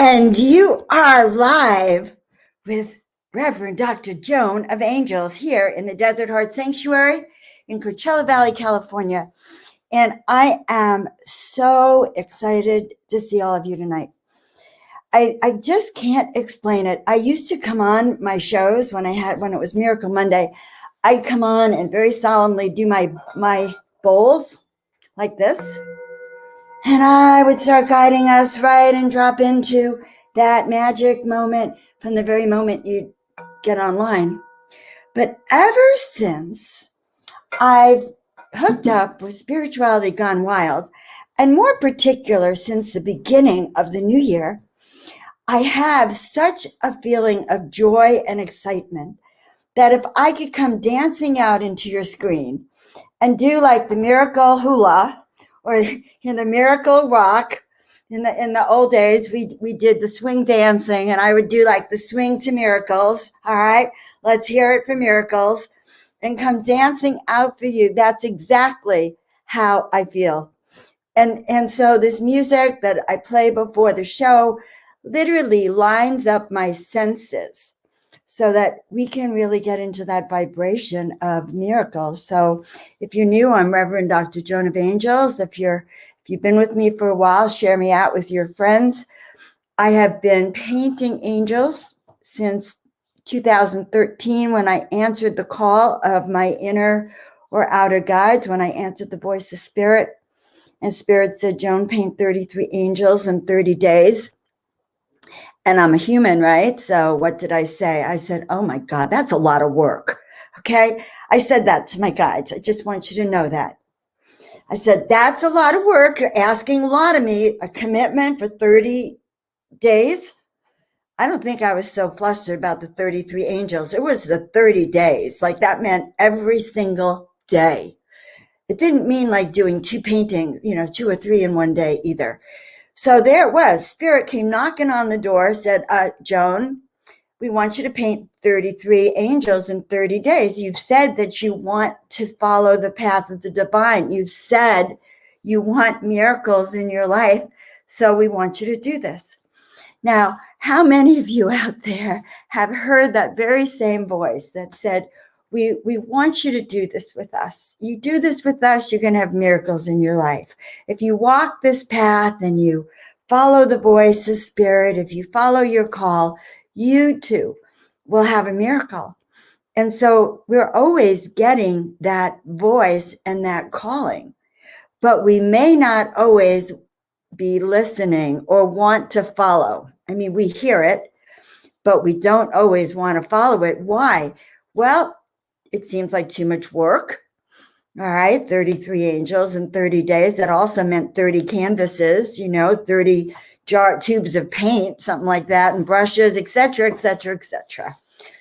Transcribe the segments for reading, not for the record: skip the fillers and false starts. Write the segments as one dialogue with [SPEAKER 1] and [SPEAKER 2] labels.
[SPEAKER 1] And you are live with Reverend Dr. Joan of Angels here in the Desert Heart Sanctuary in Coachella Valley, California. And I am so excited to see all of you tonight. I just can't explain it. I used to come on my shows when it was Miracle Monday. I'd come on and very solemnly do my bowls like this. And I would start guiding us right and drop into that magic moment from the very moment you get online. But ever since I've hooked up with Spirituality Gone Wild, and more particular since the beginning of the new year, I have such a feeling of joy and excitement that if I could come dancing out into your screen and do like the miracle hula or in the miracle rock, in the old days, we did the swing dancing, and I would do like the swing to miracles. All right, let's hear it for miracles and come dancing out for you. That's exactly how I feel. And so this music that I play before the show literally lines up my senses so that we can really get into that vibration of miracles. So if you're new, I'm Reverend Dr. Joan of Angels. If you've been with me for a while, share me out with your friends. I have been painting angels since 2013 when I answered the call of my inner or outer guides, when I answered the voice of Spirit. And Spirit said, Joan, paint 33 angels in 30 days. And I'm a human, right? So what did I say? I said, oh my God, that's a lot of work. Okay. I said that to my guides. I just want you to know that. I said, that's a lot of work. You're asking a lot of me, a commitment for 30 days. I don't think I was so flustered about the 33 angels. It was the 30 days. Like that meant every single day. It didn't mean like doing two paintings, 2 or 3 in one day either. So there it was. Spirit came knocking on the door, said, Joan, we want you to paint 33 angels in 30 days. You've said that you want to follow the path of the divine. You've said you want miracles in your life. So we want you to do this. Now, how many of you out there have heard that very same voice that said, we want you to do this with us. You do this with us, you're going to have miracles in your life. If you walk this path and you follow the voice of Spirit, if you follow your call, you too will have a miracle. And so we're always getting that voice and that calling, but we may not always be listening or want to follow. I mean, we hear it, but we don't always want to follow it. Why? Well, it seems like too much work. All right, 33 angels in 30 days. That also meant 30 canvases, 30 tubes of paint, something like that, and brushes, et cetera, et cetera, et cetera.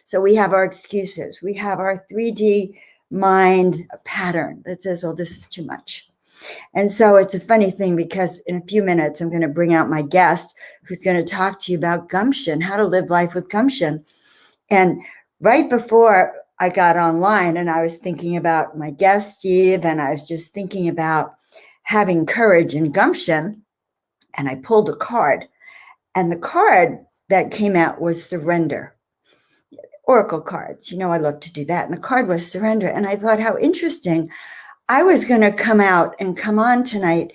[SPEAKER 1] So we have our excuses. We have our 3D mind pattern that says, well, this is too much. And so it's a funny thing because in a few minutes, I'm going to bring out my guest who's going to talk to you about gumption, how to live life with gumption. And right before I got online and I was thinking about my guest, Steve, and I was just thinking about having courage and gumption. And I pulled a card, and the card that came out was surrender. Oracle cards, I love to do that. And the card was surrender. And I thought, how interesting. I was going to come on tonight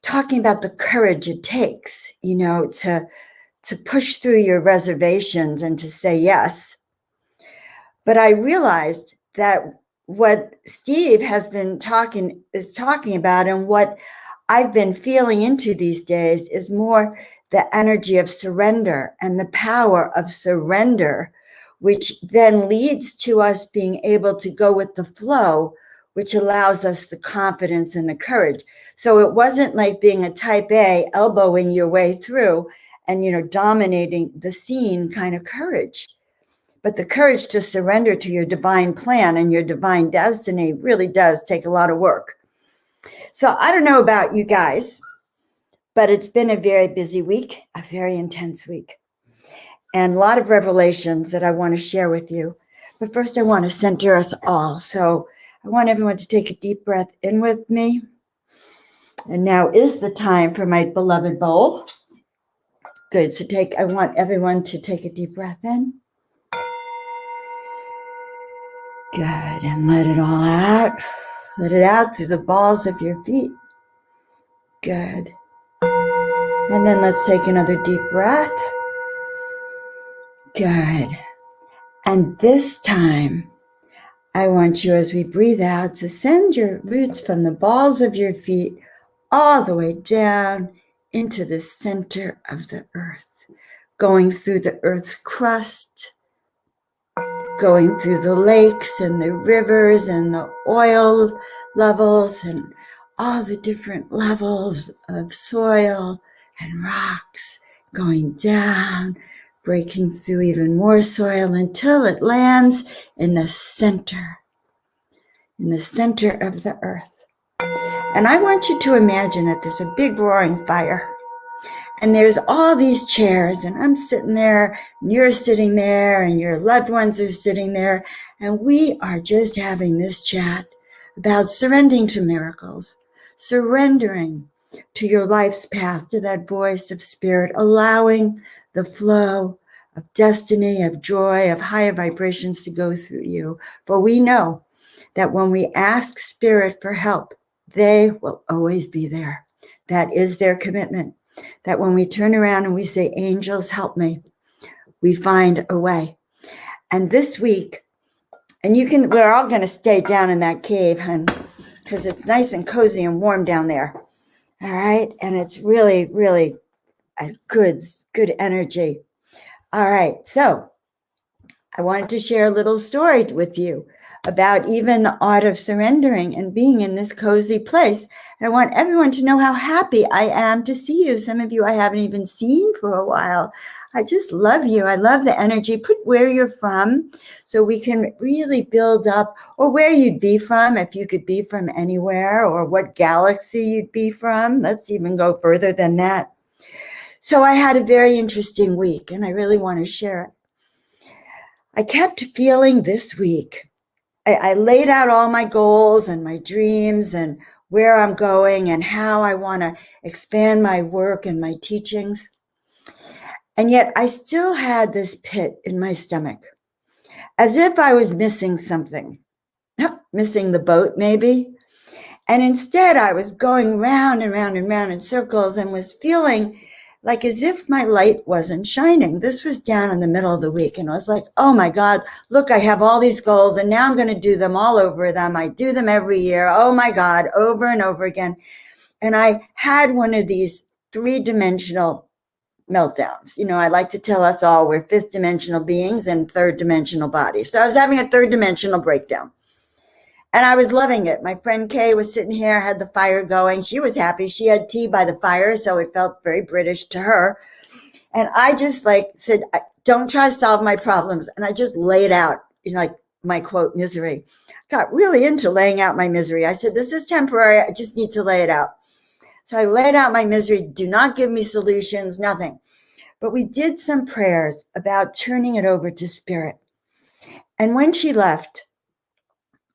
[SPEAKER 1] talking about the courage it takes, to push through your reservations and to say yes. But I realized that what Steve is talking about and what I've been feeling into these days is more the energy of surrender and the power of surrender, which then leads to us being able to go with the flow, which allows us the confidence and the courage. So it wasn't like being a type A, elbowing your way through and, dominating the scene kind of courage. But the courage to surrender to your divine plan and your divine destiny really does take a lot of work. So I don't know about you guys, but it's been a very busy week, a very intense week, and a lot of revelations that I want to share with you. But first, I want to center us all. So I want everyone to take a deep breath in with me. And now is the time for my beloved bowl. Good. So I want everyone to take a deep breath in. Good. And let it all out. Let it out through the balls of your feet. Good. And then let's take another deep breath. Good. And this time, I want you, as we breathe out, to send your roots from the balls of your feet all the way down into the center of the earth, going through the earth's crust, going through the lakes and the rivers and the oil levels and all the different levels of soil and rocks, going down, breaking through even more soil until it lands in the center of the earth. And I want you to imagine that there's a big roaring fire. And there's all these chairs, and I'm sitting there, and you're sitting there, and your loved ones are sitting there, and we are just having this chat about surrendering to miracles, surrendering to your life's path, to that voice of spirit, allowing the flow of destiny, of joy, of higher vibrations to go through you. For we know that when we ask spirit for help, they will always be there. That is their commitment. That when we turn around and we say, angels, help me, we find a way. And this week, and we're all going to stay down in that cave, hon, because it's nice and cozy and warm down there. All right. And it's really, really a good energy. All right. So I wanted to share a little story with you about even the art of surrendering and being in this cozy place. And I want everyone to know how happy I am to see you. Some of you I haven't even seen for a while. I just love you. I love the energy. Put where you're from so we can really build up, or where you'd be from, if you could be from anywhere, or what galaxy you'd be from. Let's even go further than that. So I had a very interesting week, and I really want to share it. I kept feeling this week, I laid out all my goals and my dreams and where I'm going and how I want to expand my work and my teachings. And yet I still had this pit in my stomach, as if I was missing something, missing the boat maybe. And instead I was going round and round and round in circles and was feeling like as if my light wasn't shining. This was down in the middle of the week. And I was like, oh my God, look, I have all these goals and now I'm going to do them all over them. I do them every year. Oh my God, over and over again. And I had one of these 3-dimensional meltdowns. You know, I like to tell us all we're 5th-dimensional beings and 3rd-dimensional bodies. So I was having a 3rd-dimensional breakdown. And I was loving it. My friend Kay was sitting here, had the fire going. She was happy. She had tea by the fire, so it felt very British to her. And I just said, don't try to solve my problems. And I just laid out, my quote, misery. Got really into laying out my misery. I said, this is temporary. I just need to lay it out. So I laid out my misery. Do not give me solutions, nothing. But we did some prayers about turning it over to spirit. And when she left,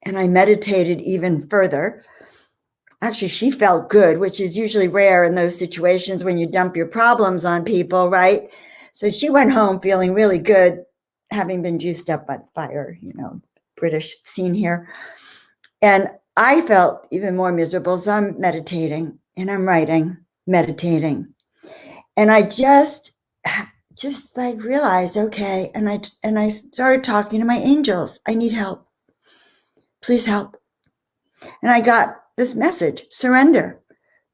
[SPEAKER 1] and I meditated even further. Actually, she felt good, which is usually rare in those situations when you dump your problems on people, right? So she went home feeling really good, having been juiced up by the fire, British scene here. And I felt even more miserable. So I'm meditating and I'm writing, meditating. And I just realized, okay. And I started talking to my angels. I need help. Please help. And I got this message, surrender,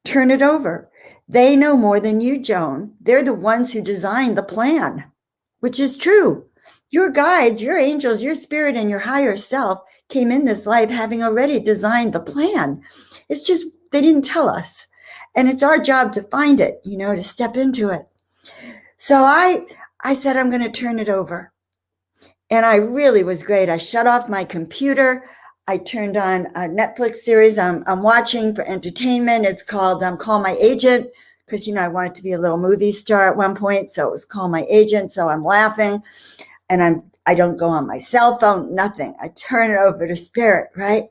[SPEAKER 1] turn it over. They know more than you, Joan. They're the ones who designed the plan, which is true. Your guides, your angels, your spirit, and your higher self came in this life having already designed the plan. It's just, they didn't tell us. And it's our job to find it, to step into it. So I said, I'm going to turn it over. And I really was great. I shut off my computer. I turned on a Netflix series I'm watching for entertainment. It's called Call My Agent, because, I wanted to be a little movie star at one point. So it was Call My Agent. So I'm laughing and I don't go on my cell phone, nothing. I turn it over to spirit, right?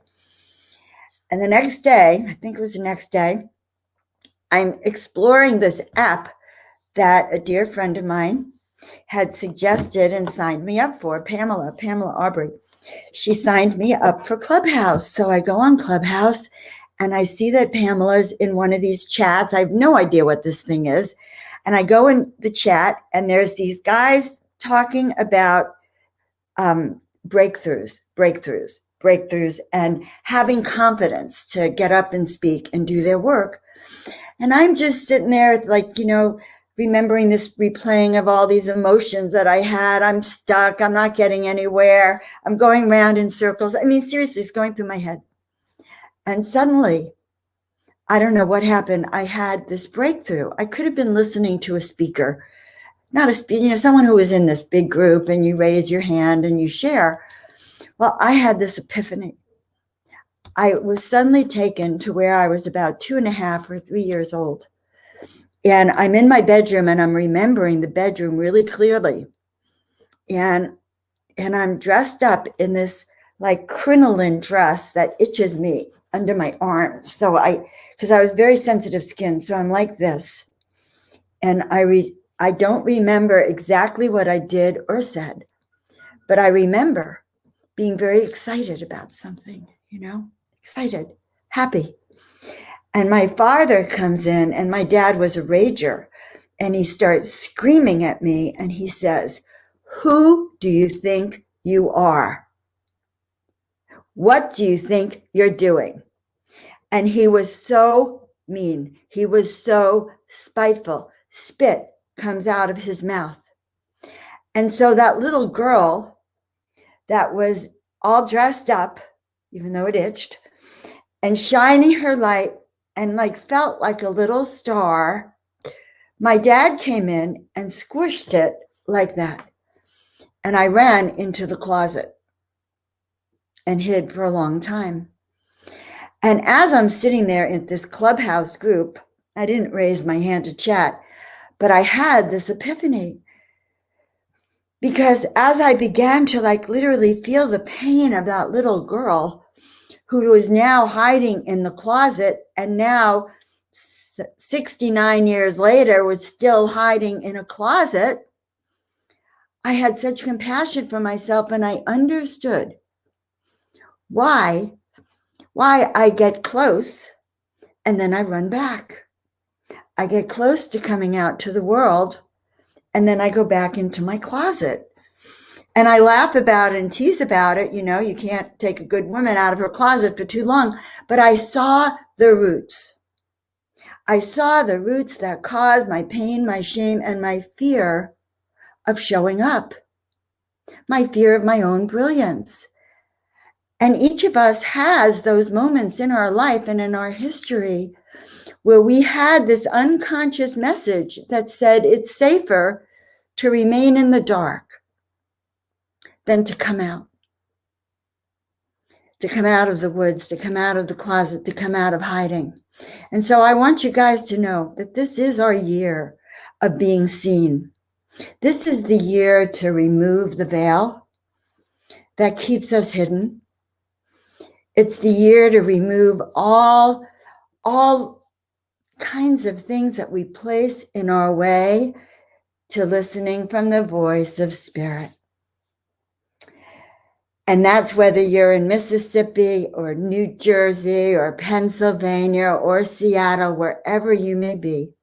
[SPEAKER 1] And the next day, I think it was the next day, I'm exploring this app that a dear friend of mine had suggested and signed me up for, Pamela Aubrey. She signed me up for Clubhouse. So I go on Clubhouse and I see that Pamela's in one of these chats. I have no idea what this thing is. And I go in the chat and there's these guys talking about breakthroughs, and having confidence to get up and speak and do their work. And I'm just sitting there like, remembering this replaying of all these emotions that I had. I'm stuck. I'm not getting anywhere. I'm going round in circles. I mean, seriously, it's going through my head. And suddenly, I don't know what happened. I had this breakthrough. I could have been listening to a speaker, not a speaker, someone who was in this big group and you raise your hand and you share. Well, I had this epiphany. I was suddenly taken to where I was about 2.5 or 3 years old. And I'm in my bedroom and I'm remembering the bedroom really clearly. And I'm dressed up in this like crinoline dress that itches me under my arms. So because I was very sensitive skin. So I'm like this. And I don't remember exactly what I did or said, but I remember being very excited about something, excited, happy. And my father comes in, and my dad was a rager, and he starts screaming at me, and he says, "Who do you think you are? What do you think you're doing?" And he was so mean. He was so spiteful. Spit comes out of his mouth. And so that little girl that was all dressed up, even though it itched, and shining her light, and felt like a little star, my dad came in and squished it like that. And I ran into the closet and hid for a long time. And as I'm sitting there in this Clubhouse group, I didn't raise my hand to chat, but I had this epiphany. Because as I began to literally feel the pain of that little girl who was now hiding in the closet, and now 69 years later was still hiding in a closet, I had such compassion for myself, and I understood why I get close and then I run back. I get close to coming out to the world and then I go back into my closet. And I laugh about it and tease about it. You can't take a good woman out of her closet for too long. But I saw the roots. I saw the roots that caused my pain, my shame, and my fear of showing up. My fear of my own brilliance. And each of us has those moments in our life and in our history where we had this unconscious message that said it's safer to remain in the dark than to come out of the woods, to come out of the closet, to come out of hiding. And so I want you guys to know that this is our year of being seen. This is the year to remove the veil that keeps us hidden. It's the year to remove all kinds of things that we place in our way to listening from the voice of Spirit. And that's whether you're in Mississippi or New Jersey or Pennsylvania or Seattle, wherever you may be.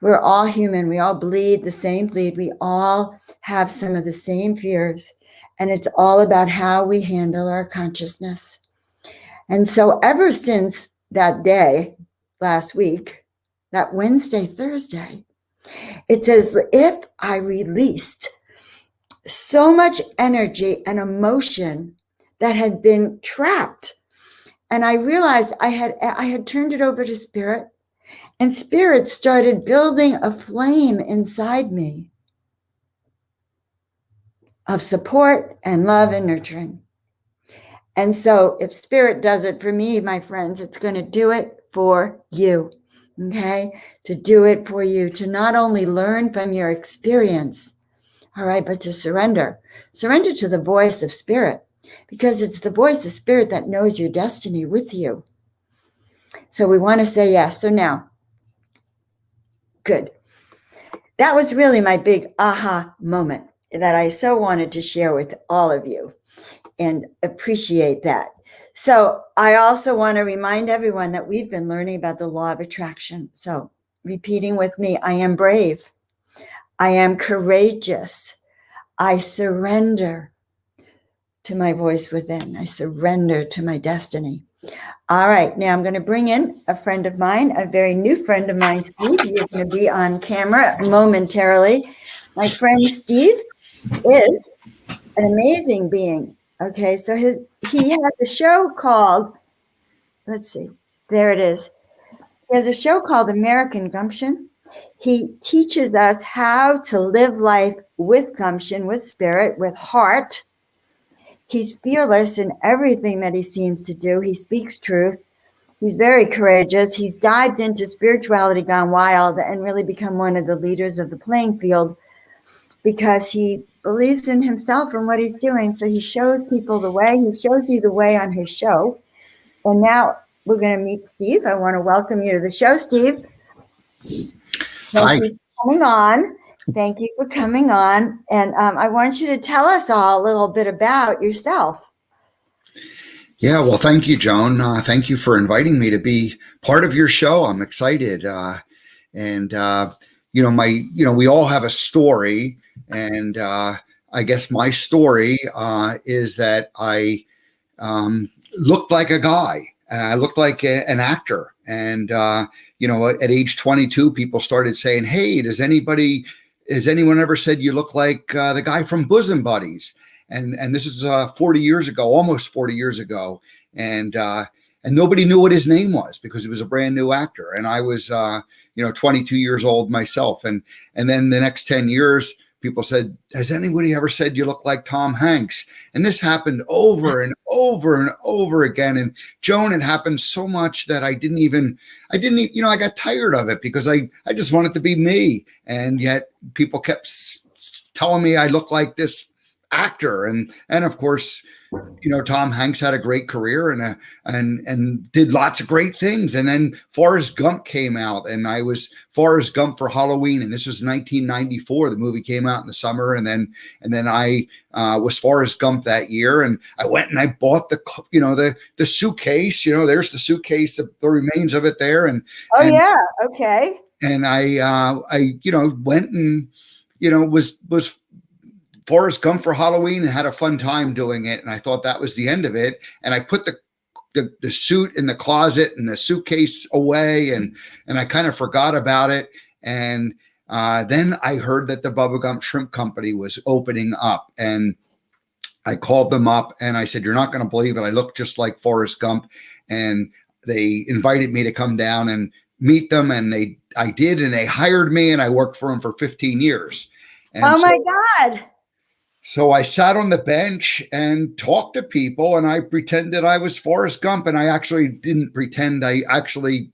[SPEAKER 1] We're all human. We all bleed the same bleed. We all have some of the same fears. And it's all about how we handle our consciousness. And so ever since that day, last week, that Wednesday, Thursday, it's as if I released so much energy and emotion that had been trapped. And I realized I had turned it over to Spirit, and Spirit started building a flame inside me of support and love and nurturing. And so if Spirit does it for me, my friends, it's going to do it for you. Okay? To do it for you, to not only learn from your experience, all right, but to surrender to the voice of Spirit, because it's the voice of Spirit that knows your destiny with you. So we want to say yes. So now, good. that was really my big aha moment that I so wanted to share with all of you and appreciate that. So I also want to remind everyone that we've been learning about the law of attraction. So repeating with me, I am brave. I am courageous. I surrender to my voice within. I surrender to my destiny. All right, now I'm going to bring in a friend of mine, a very new friend of mine, Steve. You're going to be on camera momentarily. My friend Steve is an amazing being. Okay, so he has a show called, let's see, there it is. He has a show called American Gumption. He teaches us how to live life with gumption, with spirit, with heart. He's fearless in everything that he seems to do. He speaks truth. He's very courageous. He's dived into spirituality gone wild and really become one of the leaders of the playing field because he believes in himself and what he's doing. So he shows people the way. He shows you the way on his show. And now we're going to meet Steve. I want to welcome you to the show, Steve. Thank you for coming on. Thank you for coming on. And I want you to tell us all a little bit about yourself.
[SPEAKER 2] Yeah, well, thank you, Joan. Thank you for inviting me to be part of your show. I'm excited. We all have a story. And I guess my story is that I looked like a guy. I looked like an actor. And, at age 22, people started saying, hey, has anyone ever said you look like the guy from Bosom Buddies? And this is 40 years ago, almost 40 years ago. And nobody knew what his name was because he was a brand new actor. And I was, 22 years old myself. And then the next 10 years, people said, has anybody ever said you look like Tom Hanks? And this happened over and over and over again. And Joan, it happened so much that I got tired of it because I just wanted to be me. And yet people kept telling me I look like this actor. And of course, Tom Hanks had a great career and did lots of great things. And then Forrest Gump came out, and I was Forrest Gump for Halloween. And this was 1994. The movie came out in the summer, and then I was Forrest Gump that year. And I went and I bought the suitcase. There's the suitcase, the remains of it there.
[SPEAKER 1] Yeah, okay.
[SPEAKER 2] And I went and was Forrest Gump for Halloween and had a fun time doing it. And I thought that was the end of it. And I put the suit in the closet and the suitcase away, and I kind of forgot about it. And then I heard that the Bubba Gump Shrimp Company was opening up, and I called them up and I said, you're not going to believe it. I look just like Forrest Gump. And they invited me to come down and meet them. And I did, and they hired me, and I worked for them for 15 years. And
[SPEAKER 1] my God.
[SPEAKER 2] So I sat on the bench and talked to people, and I pretended I was Forrest Gump. And I actually didn't pretend. I actually,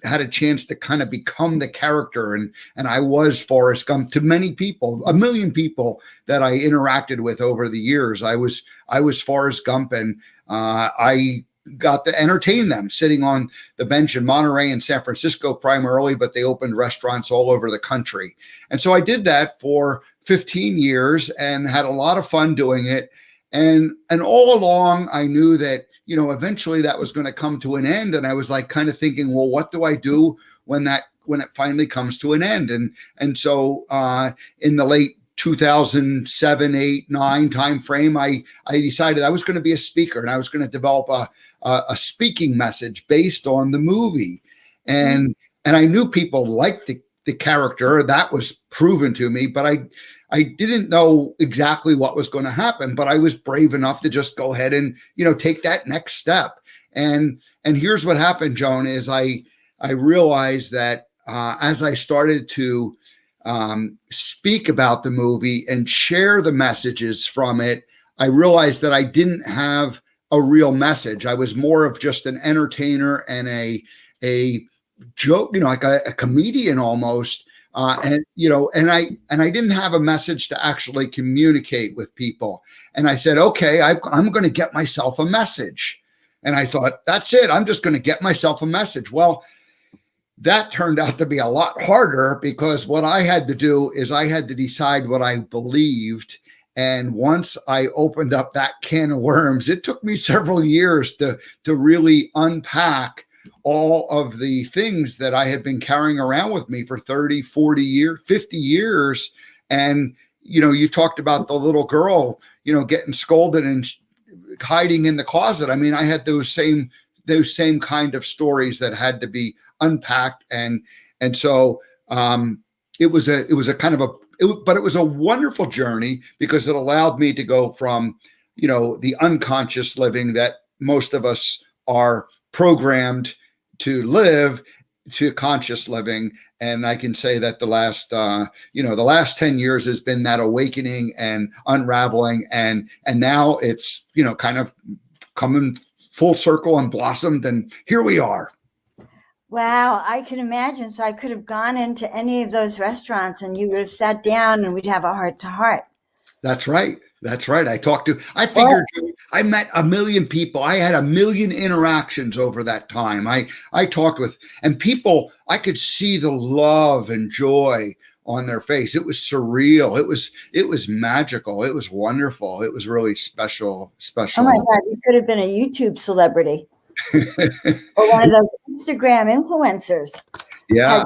[SPEAKER 2] had a chance to kind of become the character. And I was Forrest Gump to many people, 1 million people that I interacted with over the years. I was Forrest Gump, and I got to entertain them sitting on the bench in Monterey and San Francisco primarily, but they opened restaurants all over the country. And so I did that for 15 years and had a lot of fun doing it. And all along, I knew that, eventually that was going to come to an end. And I was like kind of thinking, well, what do I do when it finally comes to an end? And so in the late 2007, 8, 9 time frame, I decided I was going to be a speaker, and I was going to develop a speaking message based on the movie. And I knew people liked the character. That was proven to me, but I didn't know exactly what was going to happen, but I was brave enough to just go ahead and, take that next step. And here's what happened, Joan, is I realized that as I started to speak about the movie and share the messages from it, I realized that I didn't have a real message. I was more of just an entertainer and a joke, like a comedian almost. And I didn't have a message to actually communicate with people. And I said, okay, I'm going to get myself a message. And I thought, that's it. I'm just going to get myself a message. Well, that turned out to be a lot harder because what I had to do is I had to decide what I believed. And once I opened up that can of worms, it took me several years to really unpack all of the things that I had been carrying around with me for 30, 40 years, 50 years. And, you talked about the little girl, getting scolded and hiding in the closet. I mean, I had those same kind of stories that had to be unpacked. And so it was a kind of but it was a wonderful journey because it allowed me to go from, the unconscious living that most of us are programmed to live to conscious living. And I can say that the last 10 years has been that awakening and unraveling. And now it's, kind of coming full circle and blossomed. And here we are.
[SPEAKER 1] Wow, I can imagine. So I could have gone into any of those restaurants and you would have sat down and we'd have a heart to heart.
[SPEAKER 2] That's right. I figured I met a million people. I had a million interactions over that time. I talked with, and people, I could see the love and joy on their face. It was surreal. It was magical. It was wonderful. It was really special.
[SPEAKER 1] Oh my God, you could have been a YouTube celebrity or one of those Instagram influencers.
[SPEAKER 2] Yeah.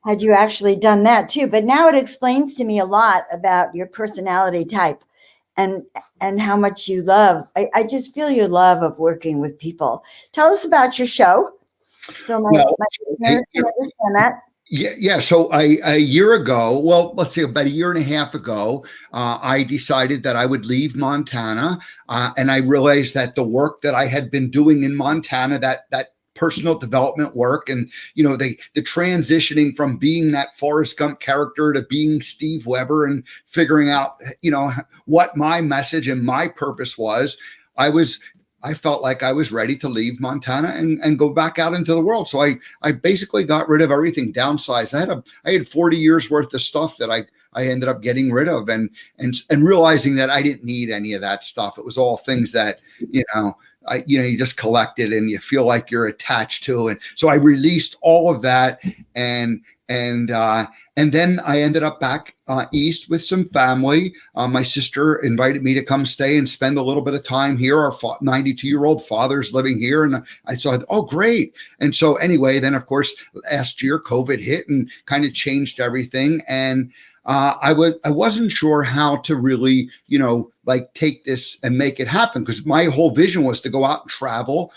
[SPEAKER 1] Had you actually done that too. But now it explains to me a lot about your personality type and how much you love. I just feel your love of working with people. Tell us about your show. So my listeners can understand that.
[SPEAKER 2] Yeah. So a year ago, let's say about a year and a half ago, I decided that I would leave Montana. And I realized that the work that I had been doing in Montana, that personal development work and, the transitioning from being that Forrest Gump character to being Steve Weber and figuring out, what my message and my purpose was, I felt like I was ready to leave Montana and go back out into the world. So I basically got rid of everything, downsized. I had 40 years worth of stuff that I ended up getting rid of and realizing that I didn't need any of that stuff. It was all things that, you just collected and you feel like you're attached to. And so I released all of that and then I ended up back east with some family. My sister invited me to come stay and spend a little bit of time here. Our 92-year-old father's living here. And I thought, oh, great. And so anyway, then of course, last year, COVID hit and kind of changed everything. And I wasn't sure how to really, take this and make it happen because my whole vision was to go out and travel,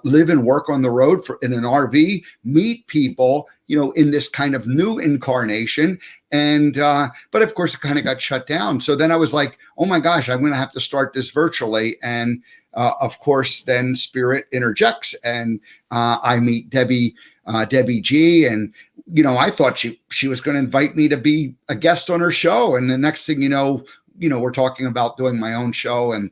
[SPEAKER 2] live and work on the road in an RV, meet people, in this kind of new incarnation. And, but of course it kind of got shut down. So then I was like, oh my gosh, I'm going to have to start this virtually. And, of course, then Spirit interjects and, I meet Debbie G. And, I thought she was going to invite me to be a guest on her show. And the next thing we're talking about doing my own show. And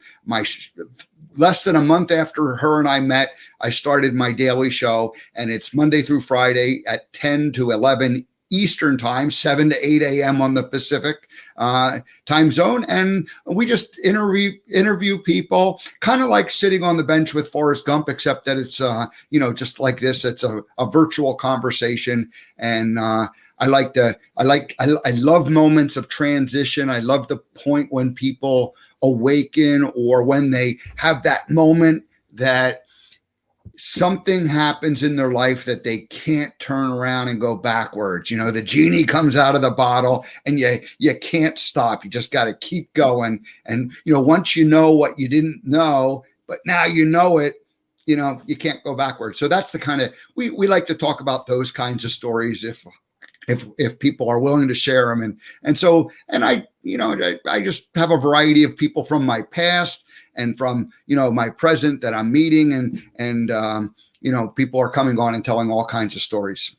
[SPEAKER 2] less than a month after her and I met, I started my daily show. And it's Monday through Friday at 10 to 11 Eastern time, 7 to 8 a.m. on the Pacific time zone. And we just interview people, kind of like sitting on the bench with Forrest Gump, except that it's, just like this. It's a virtual conversation. And I love moments of transition. I love the point when people awaken or when they have that moment that something happens in their life that they can't turn around and go backwards. The genie comes out of the bottle and you can't stop. You just got to keep going. And, once you know what you didn't know, but now you know it, you can't go backwards. So that's the kind of, we like to talk about those kinds of stories if people are willing to share them. And I just have a variety of people from my past and from, my present that I'm meeting and people are coming on and telling all kinds of stories.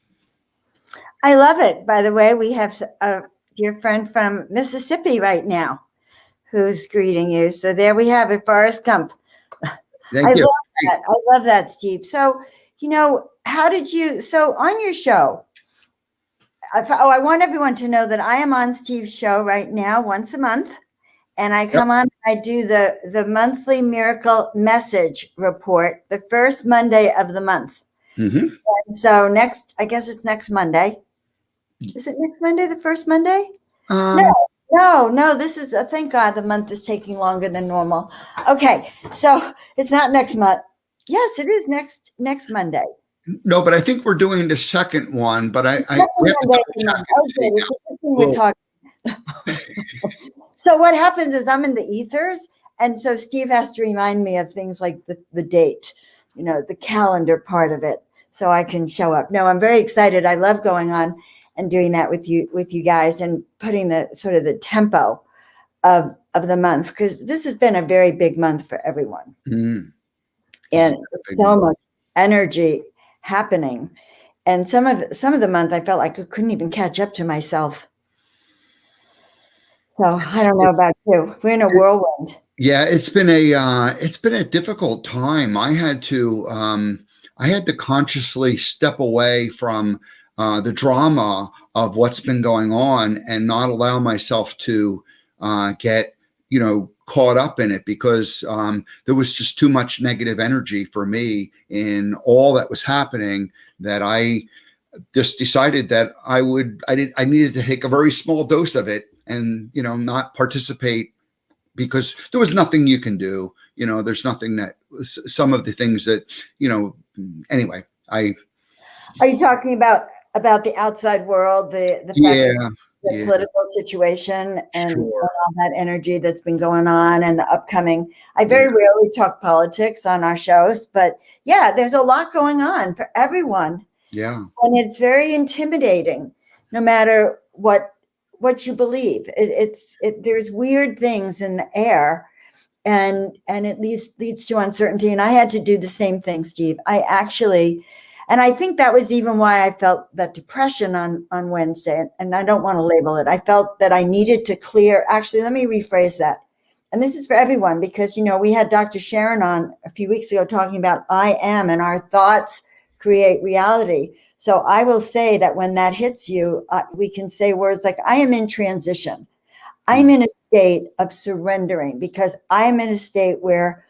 [SPEAKER 1] I love it. By the way, we have a dear friend from Mississippi right now who's greeting you. So there we have it, Forrest Gump.
[SPEAKER 2] Thank you.
[SPEAKER 1] I love that, Steve. So, so on your show, I want everyone to know that I am on Steve's show right now once a month. And I come on, I do the monthly miracle message report, the first Monday of the month.
[SPEAKER 2] Mhm.
[SPEAKER 1] And so I guess it's next Monday. Is it next Monday, the first Monday?
[SPEAKER 2] Um,
[SPEAKER 1] No, this is, thank God the month is taking longer than normal. Okay, so it's not next month. Yes, it is next Monday.
[SPEAKER 2] no, but I think we're doing the second one, but
[SPEAKER 1] Second
[SPEAKER 2] we have to
[SPEAKER 1] Monday
[SPEAKER 2] double
[SPEAKER 1] of the
[SPEAKER 2] check
[SPEAKER 1] month.
[SPEAKER 2] and
[SPEAKER 1] Okay,
[SPEAKER 2] see.
[SPEAKER 1] it's a good thing we're
[SPEAKER 2] Well,
[SPEAKER 1] talking. So what happens is I'm in the ethers, and so Steve has to remind me of things like the date, the calendar part of it, so I can show up. No, I'm very excited. I love going on and doing that with you guys, and putting the sort of the tempo of the month, because this has been a very big month for everyone,
[SPEAKER 2] mm,
[SPEAKER 1] and so much energy happening. And some of the month, I felt like I couldn't even catch up to myself. So I don't know about you. We're in a whirlwind.
[SPEAKER 2] yeah, it's been a difficult time. I had to consciously step away from the drama of what's been going on and not allow myself to get caught up in it, because there was just too much negative energy for me in all that was happening, that I just decided that I needed to take a very small dose of it, and not participate, because there was nothing you can do. There's nothing that some of the things that, anyway,
[SPEAKER 1] Are you talking about the outside world, the fact
[SPEAKER 2] yeah,
[SPEAKER 1] that the
[SPEAKER 2] yeah,
[SPEAKER 1] political situation and
[SPEAKER 2] sure.
[SPEAKER 1] all that energy that's been going on, and the upcoming? I
[SPEAKER 2] Yeah,
[SPEAKER 1] very rarely talk politics on our shows, but yeah, there's a lot going on for everyone,
[SPEAKER 2] yeah,
[SPEAKER 1] and it's very intimidating, no matter what you believe. There's weird things in the air, and it leads to uncertainty. And I had to do the same thing, Steve. And I think that was even why I felt that depression on Wednesday. And I don't want to label it. I felt that I needed to clear. Actually, let me rephrase that. And this is for everyone, because we had Dr. Sharon on a few weeks ago talking about I am, and our thoughts create reality. So I will say that when that hits you, we can say words like, I am in transition. I'm in a state of surrendering, because I'm in a state where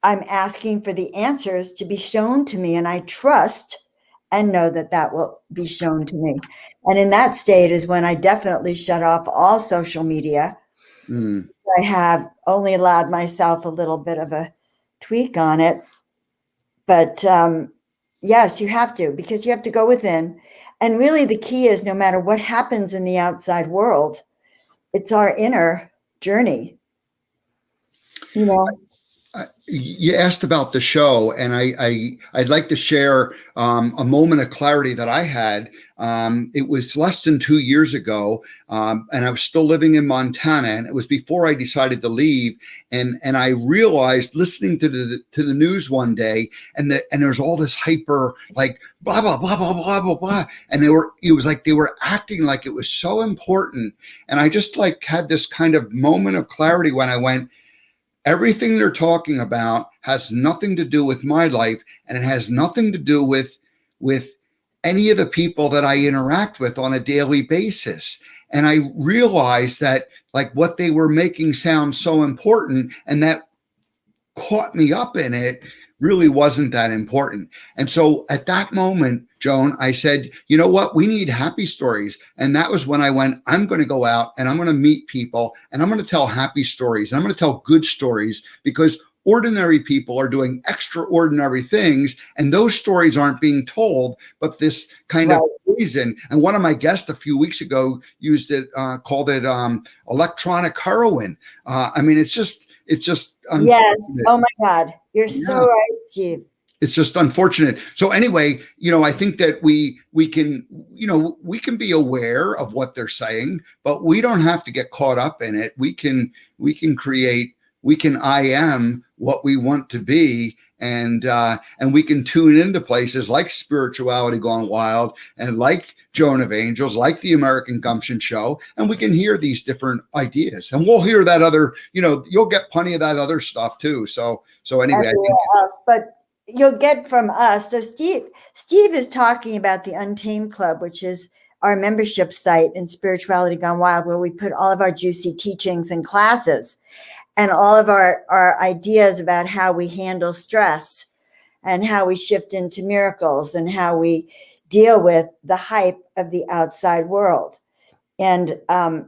[SPEAKER 1] I'm asking for the answers to be shown to me, and I trust and know that will be shown to me. And in that state is when I definitely shut off all social media.
[SPEAKER 2] mm,
[SPEAKER 1] I have only allowed myself a little bit of a tweak on it, but yes, you have to, because you have to go within. And really the key is, no matter what happens in the outside world, it's our inner journey, you know.
[SPEAKER 2] You asked about the show, and I'd like to share a moment of clarity that I had. It was less than 2 years ago, and I was still living in Montana, and it was before I decided to leave. And I realized, listening to the news one day, and there's all this hyper, like blah blah blah blah blah blah blah, and it was like they were acting like it was so important. And I just like had this kind of moment of clarity when I went, everything they're talking about has nothing to do with my life, and it has nothing to do with any of the people that I interact with on a daily basis. And I realized that, like, what they were making sound so important, and that caught me up in it, really wasn't that important. And so at that moment, Joan, I said, you know what? We need happy stories. And that was when I went, I'm going to go out and I'm going to meet people, and I'm going to tell happy stories. And I'm going to tell good stories, because ordinary people are doing extraordinary things, and those stories aren't being told, but this kind of reason. And one of my guests a few weeks ago used it, called it electronic heroin. I mean, it's just
[SPEAKER 1] Yes. Oh my God. You're so right, Steve.
[SPEAKER 2] It's just unfortunate. So anyway, I think that we can, we can be aware of what they're saying, but we don't have to get caught up in it. We can I am what we want to be. And we can tune into places like Spirituality Gone Wild, and like Joan of Angels, like the American Gumption Show, and we can hear these different ideas. And we'll hear that other, you'll get plenty of that other stuff too. So anyway,
[SPEAKER 1] but you'll get from us. So Steve is talking about the Untamed Club, which is our membership site in Spirituality Gone Wild, where we put all of our juicy teachings and classes, and all of our ideas about how we handle stress, and how we shift into miracles and how we deal with the hype of the outside world. And I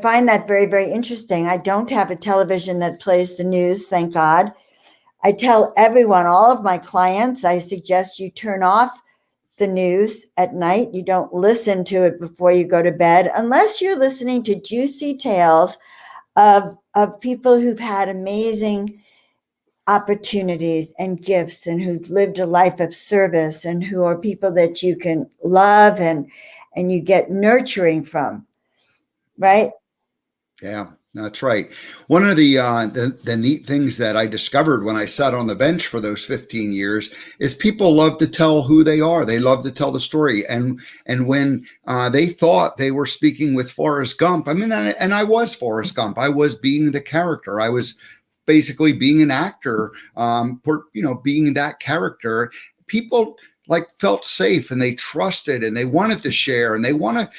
[SPEAKER 1] find that very, very interesting. I don't have a television that plays the news, thank God. I tell everyone, all of my clients, I suggest you turn off the news at night. You don't listen to it before you go to bed, unless you're listening to juicy tales of people who've had amazing opportunities and gifts and who've lived a life of service and who are people that you can love and you get nurturing from, right?
[SPEAKER 2] Yeah, that's right. One of the neat things that I discovered when I sat on the bench for those 15 years is people love to tell who they are. They love to tell the story. And when they thought they were speaking with Forrest Gump, I mean, and I was Forrest Gump. I was being the character. I was basically being an actor, being that character. People like felt safe and they trusted and they wanted to share and they wanted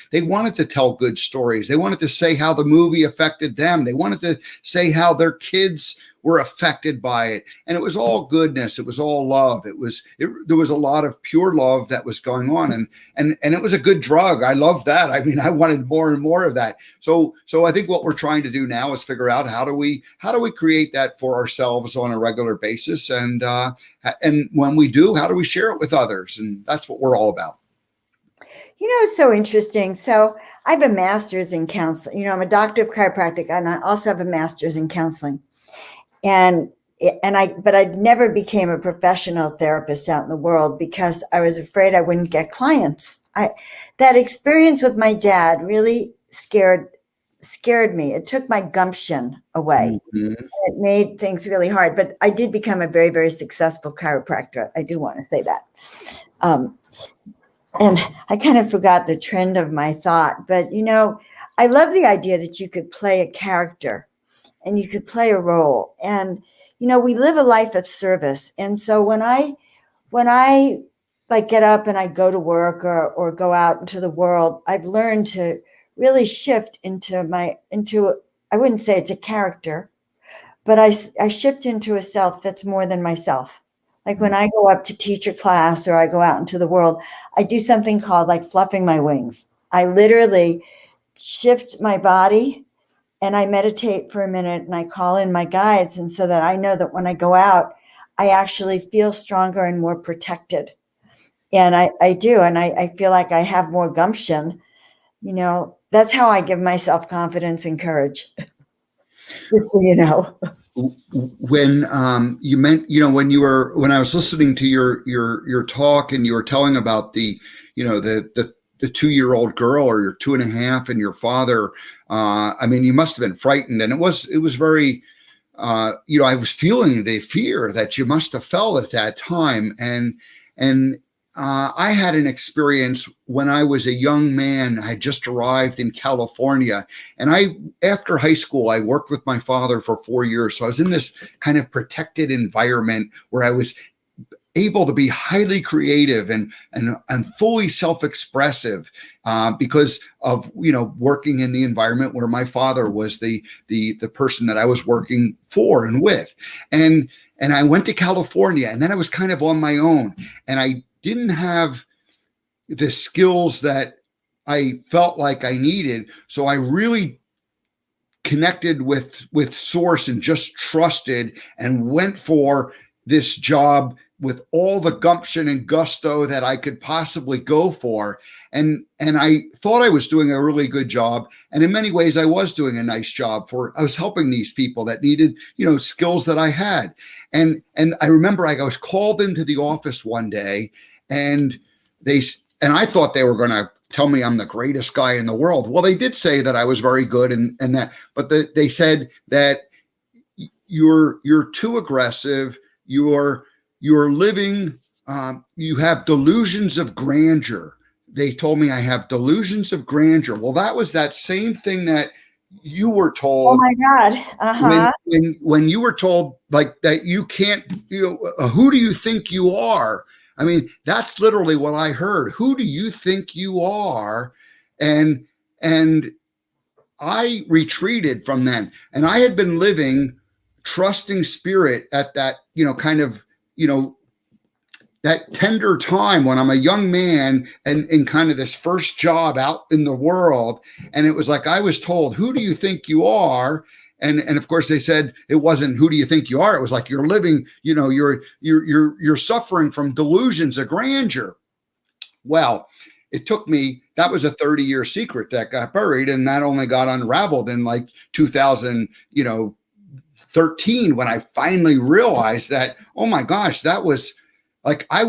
[SPEAKER 2] to tell good stories. They wanted to say how the movie affected them. They wanted to say how their kids were affected by it. And it was all goodness. It was all love. There was a lot of pure love that was going on. And it was a good drug. I loved that. I mean, I wanted more and more of that. So I think what we're trying to do now is figure out how do we create that for ourselves on a regular basis. And when we do, how do we share it with others? And that's what we're all about.
[SPEAKER 1] It's so interesting. So I have a master's in counseling. I'm a doctor of chiropractic, and I also have a master's in counseling. But I never became a professional therapist out in the world because I was afraid I wouldn't get clients. That experience with my dad really scared me. It took my gumption away. Mm-hmm. It made things really hard, but I did become a very, very successful chiropractor. I do want to say that. And I kind of forgot the trend of my thought, but I love the idea that you could play a character and you could play a role. And, we live a life of service. And so when I like get up and I go to work or go out into the world, I've learned to really shift into I wouldn't say it's a character, but I shift into a self that's more than myself. Like when I go up to teach a class or I go out into the world, I do something called like fluffing my wings. I literally shift my body and I meditate for a minute and I call in my guides. And so that I know that when I go out, I actually feel stronger and more protected. And I do. And I feel like I have more gumption. That's how I give myself confidence and courage. Just so you know.
[SPEAKER 2] When you meant, when I was listening to your talk and you were telling about the 2-year-old girl or your 2.5 and your father, I mean, you must have been frightened. And it was very, I was feeling the fear that you must have felt at that time. And I had an experience when I was a young man. I had just arrived in California, and after high school, I worked with my father for 4 years. So I was in this kind of protected environment where I was able to be highly creative and fully self-expressive because of working in the environment where my father was the person that I was working for and with, and I went to California, and then I was kind of on my own, and I didn't have the skills that I felt like I needed. So I really connected with Source and just trusted and went for this job with all the gumption and gusto that I could possibly go for. And I thought I was doing a really good job. And in many ways, I was doing a nice job I was helping these people that needed, skills that I had. And I remember I was called into the office one day, and I thought they were going to tell me I'm the greatest guy in the world. Well, they did say that I was very good and that, but they said that you're too aggressive. You're living, you have delusions of grandeur. They told me I have delusions of grandeur. Well, that was that same thing that you were told.
[SPEAKER 1] Oh my God. Uh-huh.
[SPEAKER 2] When you were told like that you can't, who do you think you are? I mean, that's literally what I heard. Who do you think you are? And I retreated from them. And I had been living trusting spirit at that, kind of, that tender time when I'm a young man and in kind of this first job out in the world. And it was like, I was told, who do you think you are? And of course they said it wasn't who do you think you are? It was like, you're living, you're suffering from delusions of grandeur. Well, it took me, that was a 30-year secret that got buried. And that only got unraveled in like 2013 when I finally realized that, oh my gosh, that was like, I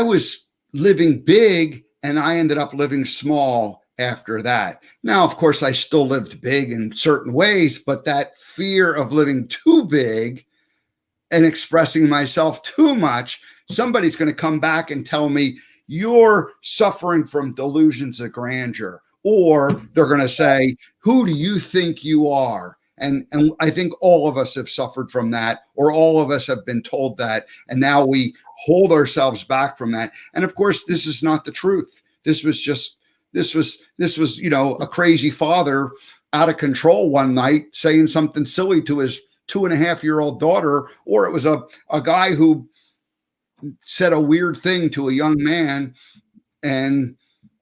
[SPEAKER 2] was living big and I ended up living small after that. Now, of course, I still lived big in certain ways, but that fear of living too big and expressing myself too much, somebody's going to come back and tell me, you're suffering from delusions of grandeur. Or they're going to say, who do you think you are? And I think all of us have suffered from that, or all of us have been told that. And now we hold ourselves back from that. And of course, this is not the truth. This was a crazy father out of control one night saying something silly to his 2.5-year-old daughter, or it was a guy who said a weird thing to a young man and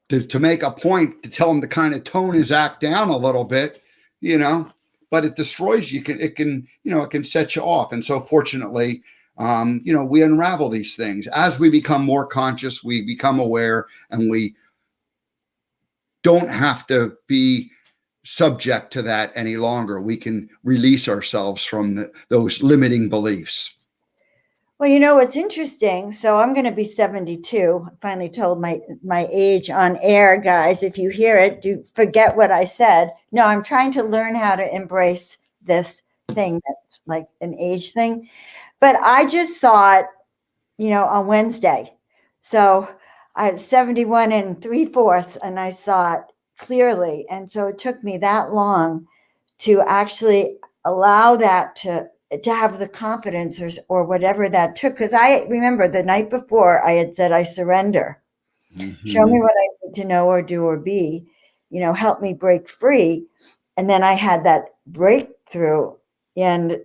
[SPEAKER 2] to make a point, to tell him to kind of tone his act down a little bit, but it destroys you. It can set you off. And so fortunately, we unravel these things as we become more conscious, we become aware, and we don't have to be subject to that any longer. We can release ourselves from those limiting beliefs.
[SPEAKER 1] Well, what's interesting. So I'm going to be 72. I finally told my age on air, guys. If you hear it, do forget what I said. No, I'm trying to learn how to embrace this thing that's like an age thing. But I just saw it, on Wednesday. So I have 71 and 3/4, and I saw it clearly. And so it took me that long to actually allow that to have the confidence or whatever that took. Because I remember the night before I had said, I surrender. Mm-hmm. Show me what I need to know or do or be, help me break free. And then I had that breakthrough and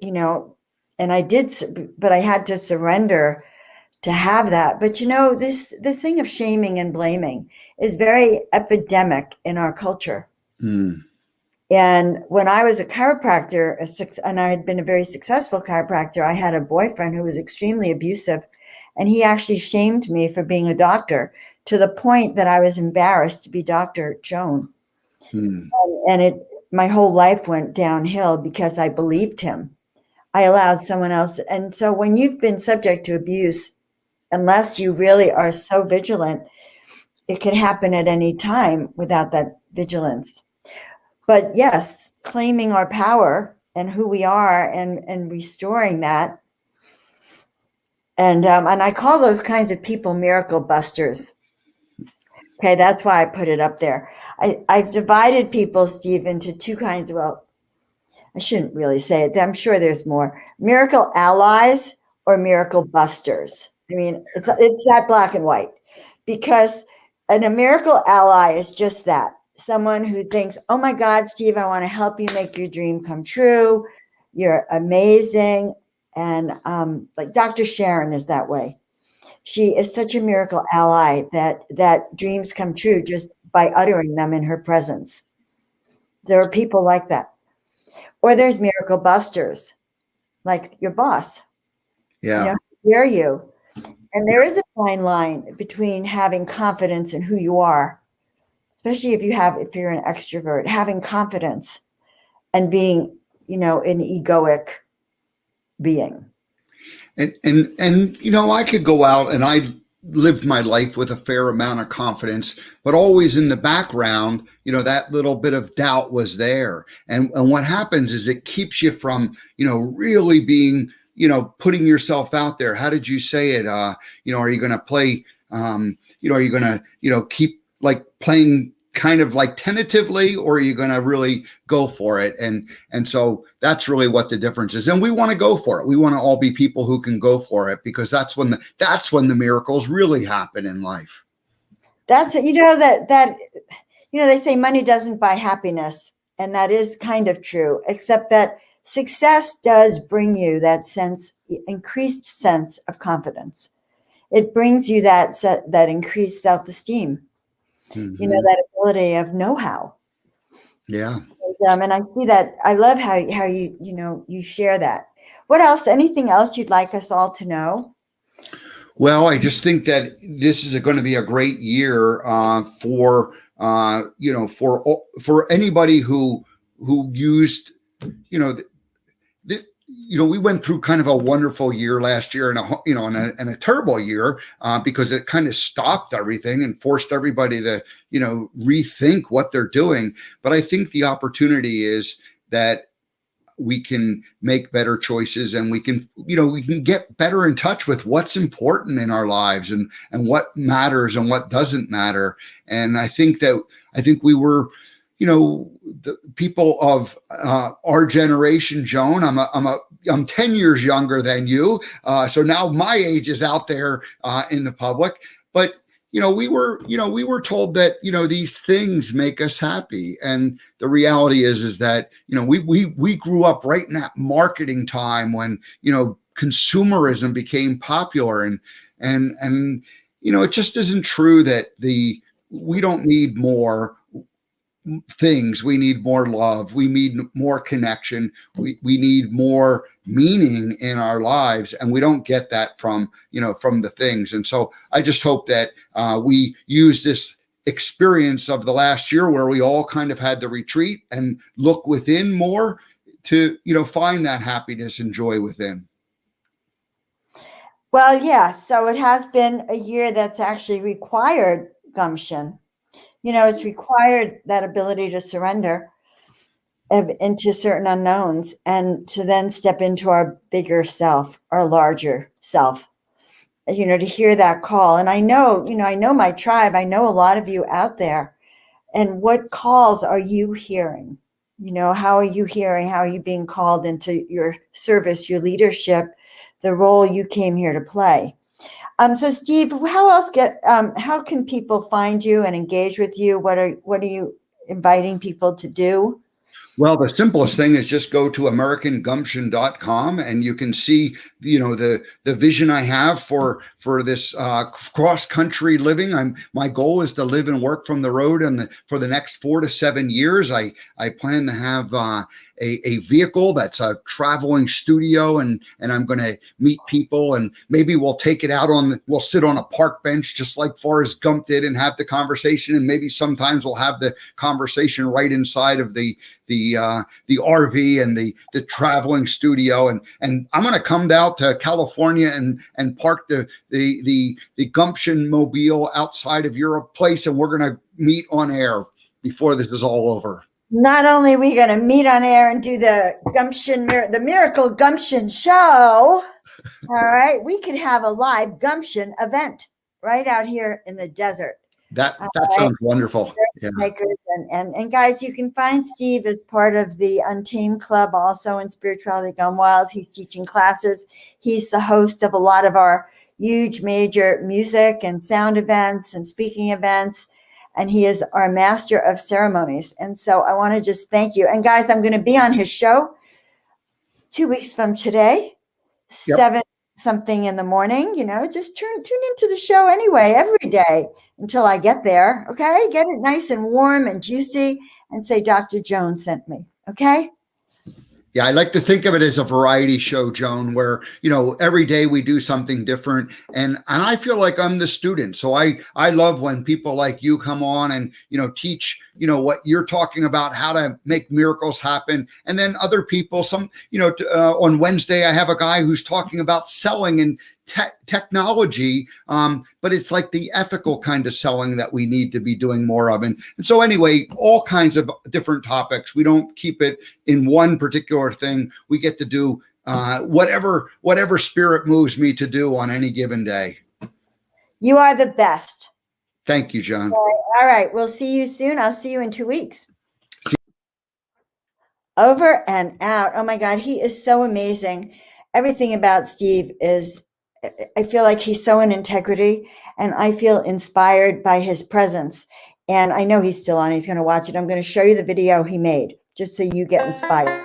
[SPEAKER 1] I did, but I had to surrender to have that. But this thing of shaming and blaming is very epidemic in our culture. Mm. And when I was a chiropractor, and I had been a very successful chiropractor, I had a boyfriend who was extremely abusive, and he actually shamed me for being a doctor to the point that I was embarrassed to be Dr. Joan. And my whole life went downhill because I believed him. I allowed someone else. And so when you've been subject to abuse, unless you really are so vigilant, it can happen at any time without that vigilance. But yes, claiming our power and who we are and restoring that. And I call those kinds of people miracle busters. Okay, that's why I put it up there. I've divided people, Steve, into two kinds. Well, I shouldn't really say it. I'm sure there's more. Miracle allies or miracle busters. I mean, it's that black and white, because a miracle ally is just that. Someone who thinks, oh my God, Steve, I want to help you make your dream come true. You're amazing. And like Dr. Sharon is that way. She is such a miracle ally that dreams come true just by uttering them in her presence. There are people like that. Or there's miracle busters, like your boss.
[SPEAKER 2] Yeah.
[SPEAKER 1] Dare you. And there is a fine line between having confidence in who you are, especially if you're an extrovert, having confidence and being, an egoic being.
[SPEAKER 2] And I could go out and I lived my life with a fair amount of confidence, but always in the background, that little bit of doubt was there. And what happens is it keeps you from, really being, putting yourself out there. How did you say it? Are you going to play, are you going to, keep like playing kind of like tentatively, or are you going to really go for it? And so that's really what the difference is. And we want to go for it. We want to all be people who can go for it, because that's when the miracles really happen in life.
[SPEAKER 1] That's, they say money doesn't buy happiness. And that is kind of true, except that success does bring you that sense, increased sense of confidence. It brings you that increased self-esteem, that ability of know-how.
[SPEAKER 2] Yeah.
[SPEAKER 1] And I see that. I love how you share that. What else? Anything else you'd like us all to know?
[SPEAKER 2] Well, I just think that this is going to be a great year for anybody who used, we went through kind of a wonderful year last year and a terrible year because it kind of stopped everything and forced everybody to, rethink what they're doing. But I think the opportunity is that we can make better choices, and we can get better in touch with what's important in our lives and what matters and what doesn't matter. And I think we were, the people of our generation, Joan, I'm 10 years younger than you. So now my age is out there in the public, but we were told that, these things make us happy. And the reality is that, we grew up right in that marketing time when, consumerism became popular, and it just isn't true that we don't need more things. We need more love. We need more connection. We need more meaning in our lives, and we don't get that from the things. And so I just hope that we use this experience of the last year where we all kind of had to retreat and look within more to find that happiness and joy within.
[SPEAKER 1] Well, yeah, so it has been a year that's actually required gumption. It's required that ability to surrender into certain unknowns and to then step into our bigger self, our larger self, to hear that call. And I know my tribe, I know a lot of you out there. And what calls are you hearing? How are you hearing? How are you being called into your service, your leadership, the role you came here to play? So Steve, how can people find you and engage with you? What are you inviting people to do?
[SPEAKER 2] Well, the simplest thing is just go to AmericanGumption.com, and you can see, the vision I have for this cross-country living. My goal is to live and work from the road, and for the next 4 to 7 years, I plan to have a vehicle that's a traveling studio, and I'm going to meet people, and maybe we'll take it out we'll sit on a park bench just like Forrest Gump did and have the conversation, and maybe sometimes we'll have the conversation right inside of the RV and the traveling studio, and I'm going to come down to California and park the Gumption mobile outside of your place, and we're going to meet on air before this is all over.
[SPEAKER 1] Not only are we going to meet on air and do the Miracle Gumption Show, all right, we could have a live gumption event right out here in the desert.
[SPEAKER 2] That sounds wonderful. Yeah.
[SPEAKER 1] And guys, you can find Steve as part of the Untamed Club, also in Spirituality Gone Wild. He's teaching classes. He's the host of a lot of our huge major music and sound events and speaking events. And he is our master of ceremonies. And so I want to just thank you. And guys, I'm going to be on his show 2 weeks from today, 7 something in the morning. Just tune into the show anyway, every day until I get there. Okay. Get it nice and warm and juicy and say, Dr. Joan sent me. Okay.
[SPEAKER 2] Yeah, I like to think of it as a variety show, Joan, where, every day we do something different. And I feel like I'm the student. So I love when people like you come on and, teach, what you're talking about, how to make miracles happen. And then other people, on Wednesday, I have a guy who's talking about selling and technology, but it's like the ethical kind of selling that we need to be doing more of. And so anyway, all kinds of different topics. We don't keep it in one particular thing. We get to do whatever spirit moves me to do on any given day.
[SPEAKER 1] You are the best.
[SPEAKER 2] Thank you, John.
[SPEAKER 1] All right. We'll see you soon. I'll see you in 2 weeks. Over and out. Oh my God. He is so amazing. Everything about Steve I feel like he's so in integrity, and I feel inspired by his presence. And I know he's still on. He's going to watch it. I'm going to show you the video he made just so you get inspired.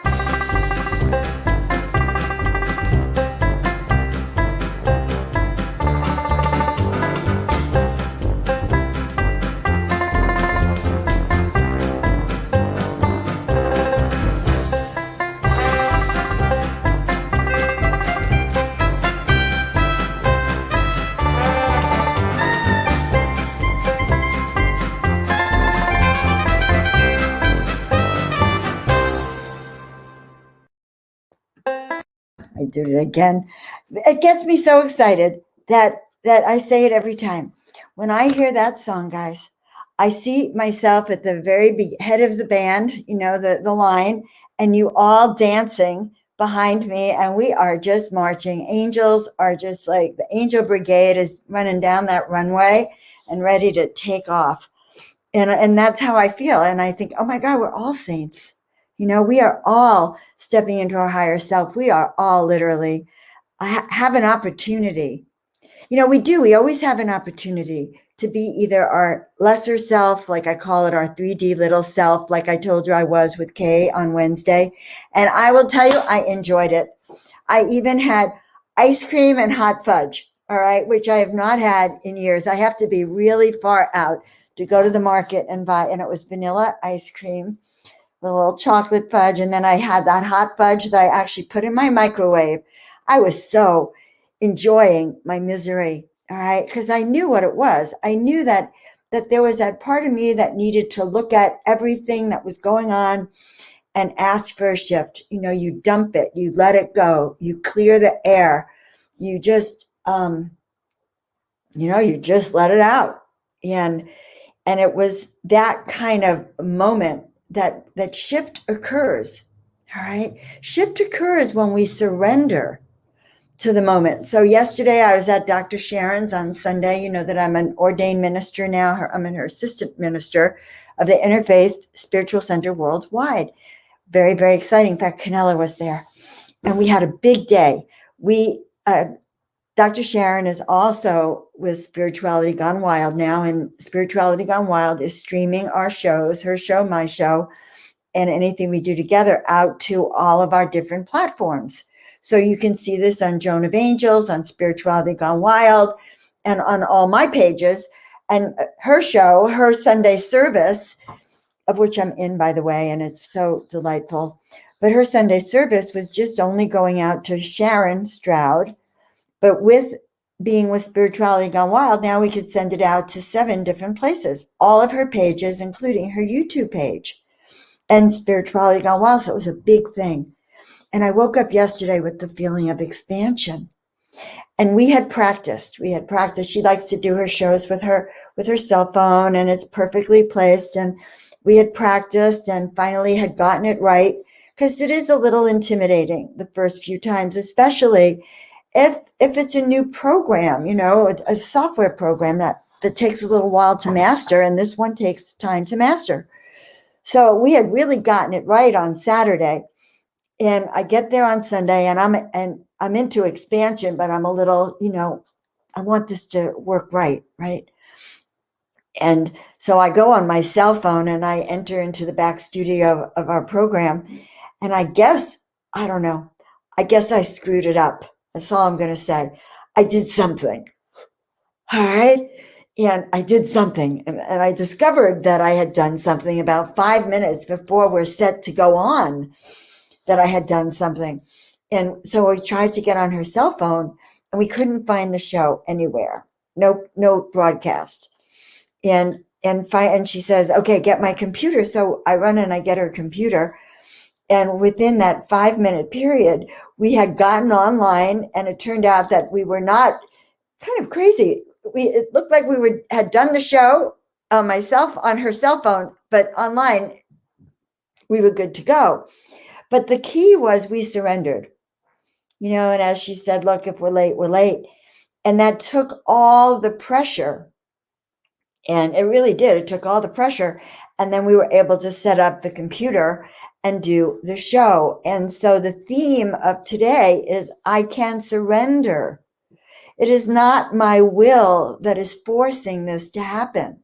[SPEAKER 1] did it again. It gets me so excited that I say it every time. When I hear that song, guys, I see myself at the very head of the band, the line, and you all dancing behind me, and we are just marching. Angels are just like the Angel Brigade is running down that runway and ready to take off. And that's how I feel. And I think, oh my God, we're all saints. We are all stepping into our higher self. We are all literally have an opportunity. We always have an opportunity to be either our lesser self, like I call it our 3D little self, like I told you I was with Kay on Wednesday. And I will tell you, I enjoyed it. I even had ice cream and hot fudge, all right, which I have not had in years. I have to be really far out to go to the market and buy, and it was vanilla ice cream with a little chocolate fudge. And then I had that hot fudge that I actually put in my microwave. I was so enjoying my misery, all right, because I knew what it was. I knew that there was that part of me that needed to look at everything that was going on and ask for a shift. You dump it, you let it go, you clear the air, you just you just let it out. And it was that kind of moment that shift occurs. All right, shift occurs when we surrender to the moment. So yesterday I was at Dr. Sharon's on Sunday. You know that I'm an ordained minister now. I'm her assistant minister of the Interfaith Spiritual Center worldwide. Very, very exciting. In fact, Canella was there. And we had a big day. Dr. Sharon is also with Spirituality Gone Wild now. And Spirituality Gone Wild is streaming our shows, her show, my show, and anything we do together out to all of our different platforms. So you can see this on Joan of Angels, on Spirituality Gone Wild, and on all my pages. And her show, her Sunday service, of which I'm in, by the way, and it's so delightful. But her Sunday service was just only going out to Sharon Stroud. But with being with Spirituality Gone Wild, now we could send it out to 7 different places, all of her pages, including her YouTube page and Spirituality Gone Wild. So it was a big thing. And I woke up yesterday with the feeling of expansion. And we had practiced. She likes to do her shows with her cell phone, and it's perfectly placed. And we had practiced and finally had gotten it right, because it is a little intimidating the first few times, especially if it's a new program, a software program that takes a little while to master, and this one takes time to master. So we had really gotten it right on Saturday. And I get there on Sunday, and I'm into expansion, but I'm a little, I want this to work right. And so I go on my cell phone and I enter into the back studio of our program. And I guess I screwed it up. That's all I'm going to say. I did something. All right. And I did something. And I discovered that I had done something about 5 minutes before we're set to go on. That I had done something. And so we tried to get on her cell phone, and we couldn't find the show anywhere. No broadcast. And she says, okay, get my computer. So I run and I get her computer. And within that 5-minute period, we had gotten online, and it turned out that we were not kind of crazy. It looked like we had done the show on her cell phone, but online we were good to go. But the key was we surrendered, and as she said, look, if we're late, we're late. And that took all the pressure. And it really did. It took all the pressure. And then we were able to set up the computer and do the show. And so the theme of today is I can surrender. It is not my will that is forcing this to happen.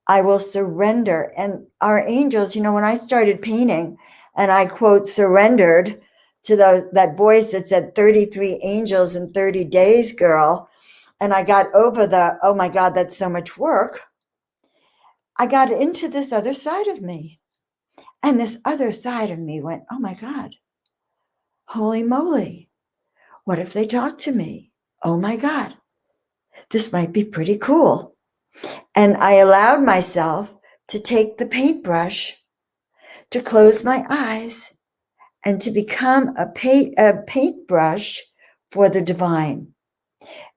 [SPEAKER 1] I will surrender. And our angels, when I started painting, and I quote, surrendered to that voice that said 33 angels in 30 days, girl. And I got over oh my God, that's so much work. I got into this other side of me. And this other side of me went, oh my God, holy moly. What if they talk to me? Oh my God, this might be pretty cool. And I allowed myself to take the paintbrush, to close my eyes and to become a paintbrush for the divine.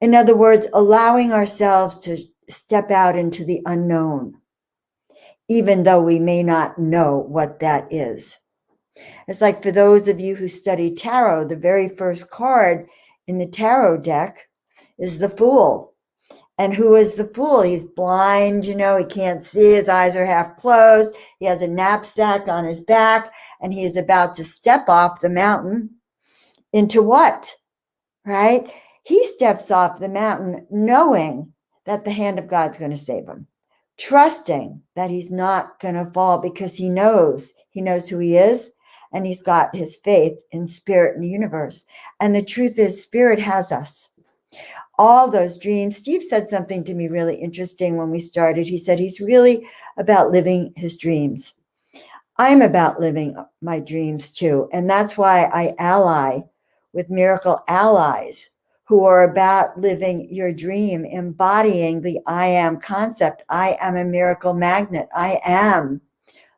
[SPEAKER 1] In other words, allowing ourselves to step out into the unknown, even though we may not know what that is. It's like for those of you who study tarot, the very first card in the tarot deck is the Fool. And who is the Fool? He's blind, he can't see, his eyes are half closed, he has a knapsack on his back, and he is about to step off the mountain into what? Right? He steps off the mountain knowing that the hand of God's going to save him, trusting that he's not going to fall because he knows who he is, and he's got his faith in spirit and the universe. And the truth is, spirit has us. All those dreams. Steve said something to me really interesting when we started. He said he's really about living his dreams. I'm about living my dreams too. And that's why I ally with Miracle Allies who are about living your dream, embodying the I am concept. I am a miracle magnet. I am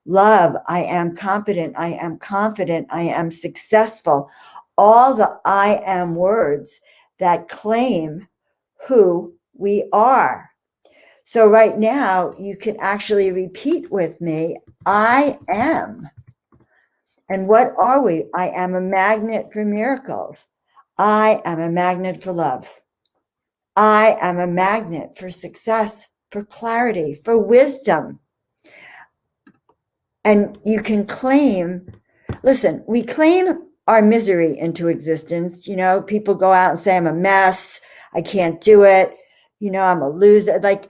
[SPEAKER 1] love. I am competent. I am confident. I am successful. All the I am words that claim who we are. So right now, you can actually repeat with me, I am. And what are we? I am a magnet for miracles. I am a magnet for love. I am a magnet for success, for clarity, for wisdom. And you can claim, listen, we claim our misery into existence. People go out and say, I'm a mess. I can't do it. I'm a loser. Like,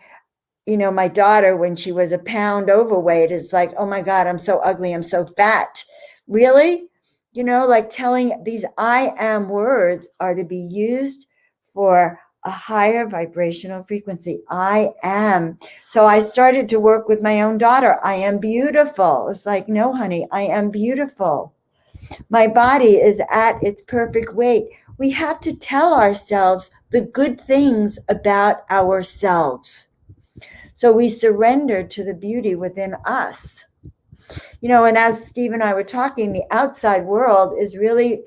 [SPEAKER 1] my daughter, when she was a pound overweight, is like, oh my God, I'm so ugly. I'm so fat. Really? Like telling these I am words are to be used for a higher vibrational frequency. I am. So I started to work with my own daughter. I am beautiful. It's like, no, honey, I am beautiful. My body is at its perfect weight. We have to tell ourselves the good things about ourselves. So we surrender to the beauty within us. And as Steve and I were talking, the outside world is really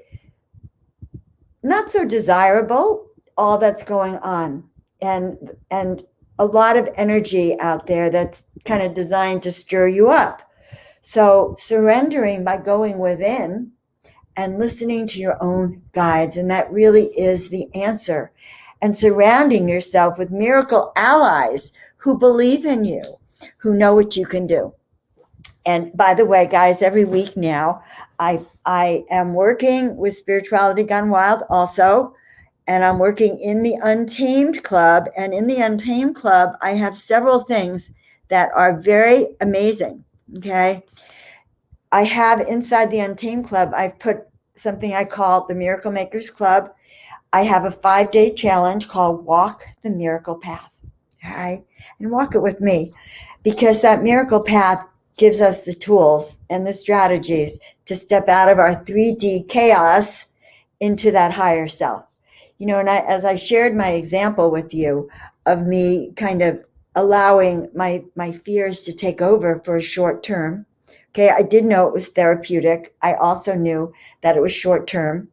[SPEAKER 1] not so desirable, all that's going on. And a lot of energy out there that's kind of designed to stir you up. So surrendering by going within and listening to your own guides. And that really is the answer. And surrounding yourself with miracle allies who believe in you, who know what you can do. And by the way, guys, every week now, I am working with Spirituality Gone Wild also, and I'm working in the Untamed Club. And in the Untamed Club, I have several things that are very amazing, okay? I have inside the Untamed Club, I've put something I call the Miracle Makers Club. I have a 5-day challenge called Walk the Miracle Path, all right? And walk it with me, because that miracle path gives us the tools and the strategies to step out of our 3D chaos into that higher self. And as I shared my example with you of me kind of allowing my fears to take over for a short term. Okay, I did know it was therapeutic. I also knew that it was short term.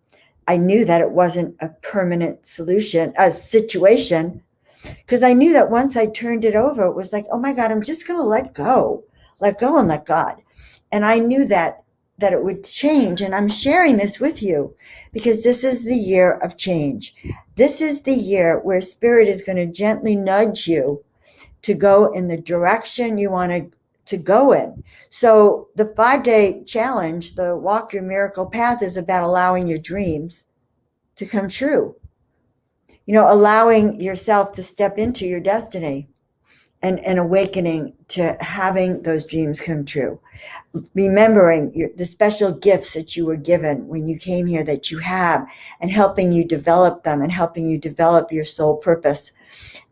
[SPEAKER 1] I knew that it wasn't a permanent solution, a situation, because I knew that once I turned it over, it was like, oh my God, I'm just going to let go and let God. And I knew that it would change. And I'm sharing this with you because this is the year of change. This is the year where Spirit is going to gently nudge you to go in the direction you want to go in. So the 5-day challenge, the Walk Your Miracle Path, is about allowing your dreams to come true. Allowing yourself to step into your destiny and awakening to having those dreams come true. Remembering the special gifts that you were given when you came here that you have, and helping you develop them and helping you develop your soul purpose.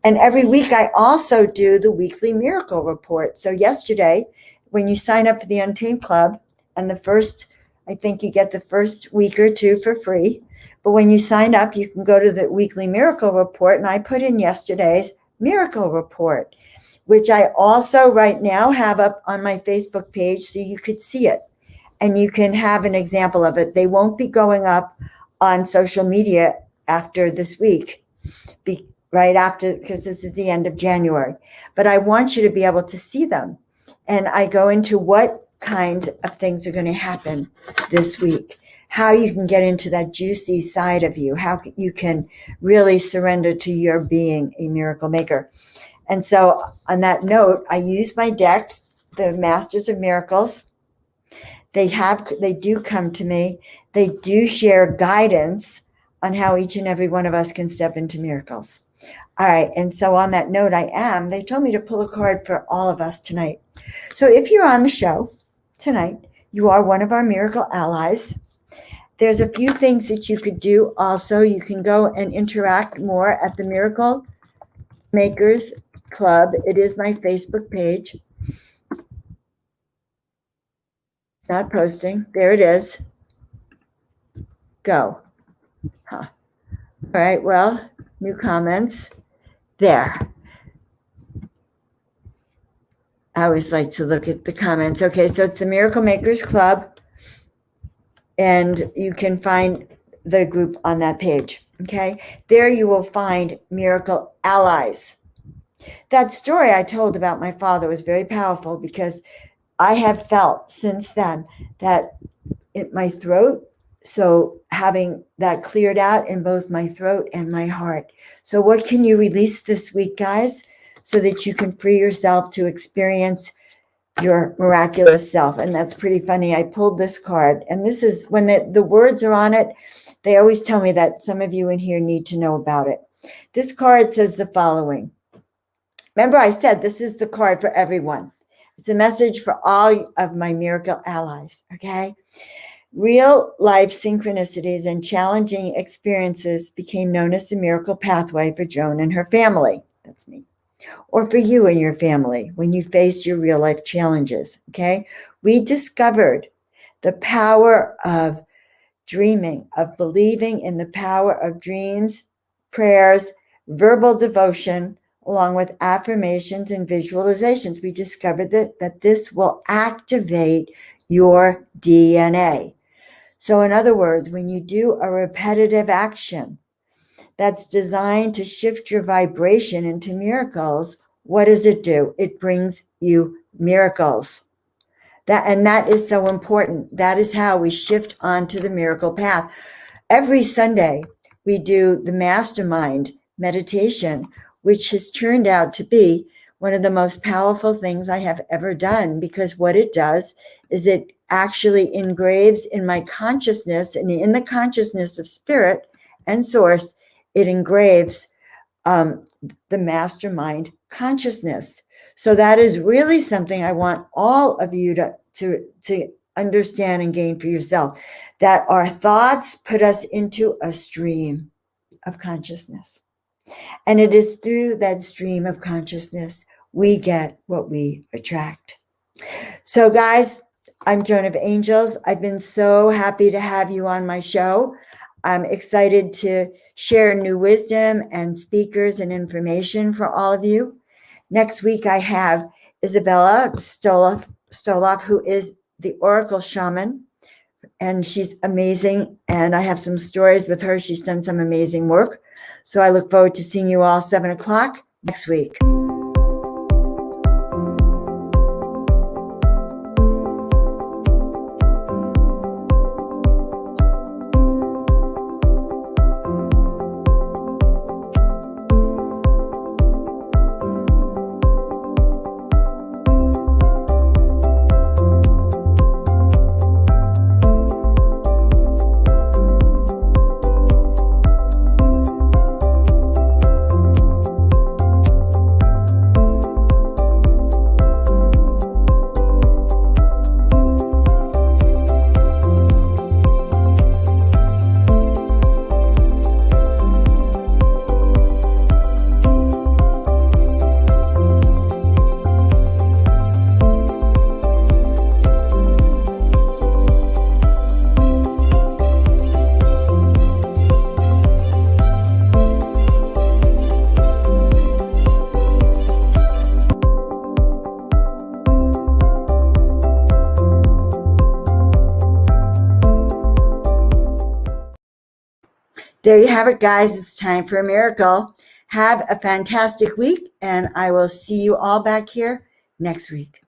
[SPEAKER 1] And every week I also do the weekly miracle report. So yesterday, when you sign up for the Untamed Club, and I think you get the first week or two for free. But when you sign up, you can go to the weekly miracle report, and I put in yesterday's miracle report, which I also right now have up on my Facebook page so you could see it. and you can have an example of it. They won't be going up on social media after this week, right after, because this is the end of January. But I want you to be able to see them. And I go into what kinds of things are going to happen this week, how you can get into that juicy side of you, how you can really surrender to your being a miracle maker. And so on that note, I use my deck, the Masters of Miracles. They do come to me. They do share guidance on how each and every one of us can step into miracles. All right. And so on that note, they told me to pull a card for all of us tonight. So if you're on the show tonight, you are one of our miracle allies. There's a few things that you could do. Also, you can go and interact more at the Miracle Makers Club. It is my Facebook page. It's not posting. There it is. Go. Huh. All right. Well, new comments. There. I always like to look at the comments. Okay, so it's the Miracle Makers Club, and you can find the group on that page. Okay, there you will find Miracle Allies. That story I told about my father was very powerful because I have felt since then that in my throat, so having that cleared out in both my throat and my heart. So what can you release this week, guys, so that you can free yourself to experience your miraculous self? And that's pretty funny. I pulled this card, and this is when the words are on it. They always tell me that some of you in here need to know about it. This card says the following. Remember, I said this is the card for everyone. It's a message for all of my miracle allies, okay? Real life synchronicities and challenging experiences became known as the miracle pathway for Joan and her family. That's me. Or for you and your family when you face your real life challenges, okay? We discovered the power of dreaming, of believing in the power of dreams, prayers, verbal devotion, along with affirmations and visualizations. We discovered that this will activate your DNA. So in other words, when you do a repetitive action that's designed to shift your vibration into miracles, what does it do? It brings you miracles. That is so important. That is how we shift onto the miracle path. Every Sunday, we do the mastermind meditation, which has turned out to be one of the most powerful things I have ever done, because what it does is it actually engraves in my consciousness, and in the consciousness of spirit and source, it engraves the mastermind consciousness. So that is really something I want all of you to understand and gain for yourself, that our thoughts put us into a stream of consciousness. And it is through that stream of consciousness we get what we attract. So guys, I'm Joan of Angels. I've been so happy to have you on my show. I'm excited to share new wisdom and speakers and information for all of you. Next week, I have Isabella Stoloff, who is the Oracle Shaman, and she's amazing. And I have some stories with her. She's done some amazing work. So I look forward to seeing you all 7 o'clock next week. There you have it, guys. It's time for a miracle. Have a fantastic week, and I will see you all back here next week.